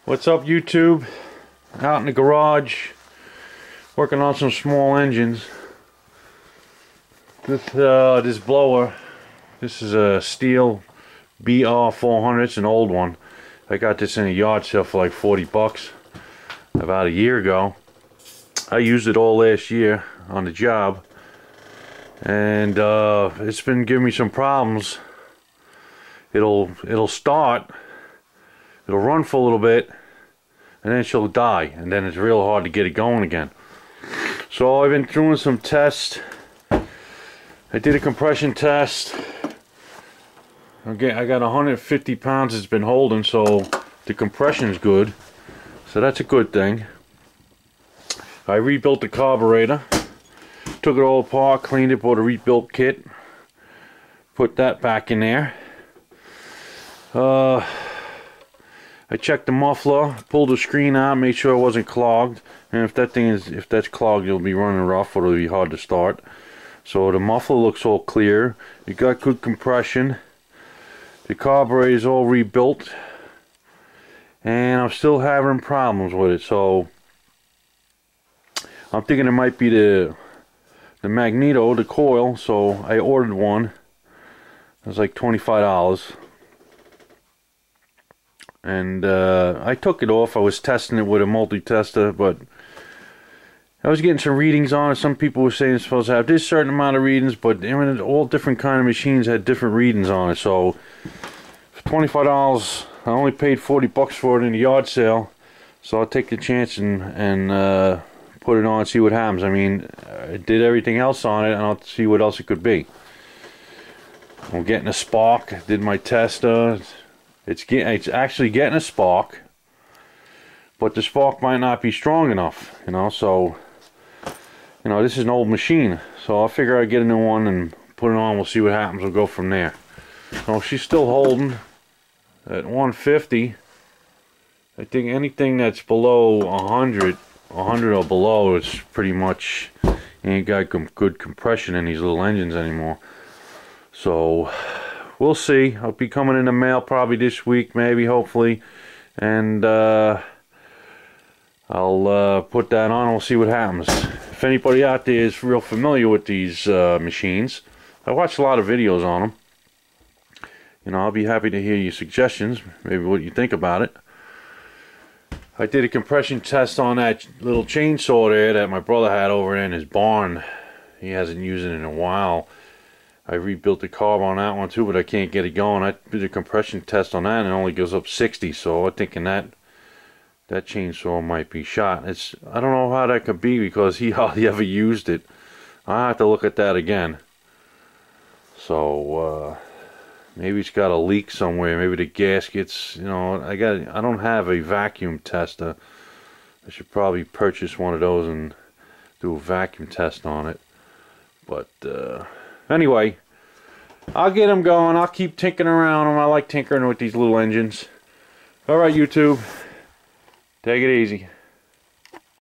What's up, YouTube? Out in the garage working on some small engines. This blower, this is a sthil BR400. It's an old one. I got this in a yard sale for like 40 bucks about a year ago. I used it all last year on the job, and it's been giving me some problems. It'll start, it'll run for a little bit, and then she'll die, and then it's real hard to get it going again. So I've been doing some tests. I did a compression test. Okay, I got 150 pounds it's been holding, so the compression is good, so that's a good thing. I rebuilt the carburetor, took it all apart, cleaned it, bought a rebuilt kit, put that back in there. I checked the muffler, pulled the screen out, made sure it wasn't clogged, and if that's clogged, it'll be running rough or it'll be hard to start. So the muffler looks all clear. It got good compression. The carburetor is all rebuilt, and I'm still having problems with it. So I'm thinking it might be the magneto, the coil. So I ordered one. It was like $25. And I took it off. I was testing it with a multi-tester, but I was getting some readings on it. Some people were saying it's supposed to have this certain amount of readings, but I mean, all different kind of machines had different readings on it. So for $25, I only paid 40 bucks for it in the yard sale. So I'll take the chance and put it on and see what happens. I mean, I did everything else on it, and I'll see what else it could be. I'm getting a spark. I did my test. It's actually getting a spark, but the spark might not be strong enough, you know. So, you know, this is an old machine, so I figure I'd get a new one and put it on. We'll see what happens. We'll go from there. So she's still holding at 150. I think anything that's below 100 or below, it's pretty much, you ain't got good compression in these little engines anymore. So we'll see. I'll be coming in the mail probably this week, maybe, hopefully, and I'll put that on and we'll see what happens. If anybody out there is real familiar with these machines, I watch a lot of videos on them. You know, I'll be happy to hear your suggestions, maybe what you think about it. I did a compression test on that little chainsaw there that my brother had over in his barn. He hasn't used it in a while. I rebuilt the carb on that one too, but I can't get it going. I did a compression test on that and it only goes up 60, so I'm thinking that chainsaw might be shot. I don't know how that could be because he hardly ever used it. I have to look at that again. So maybe it's got a leak somewhere. Maybe the gaskets. You know, I don't have a vacuum tester. I should probably purchase one of those and do a vacuum test on it. But anyway, I'll get them going. I'll keep tinkering around them. I like tinkering with these little engines. Alright, YouTube. Take it easy.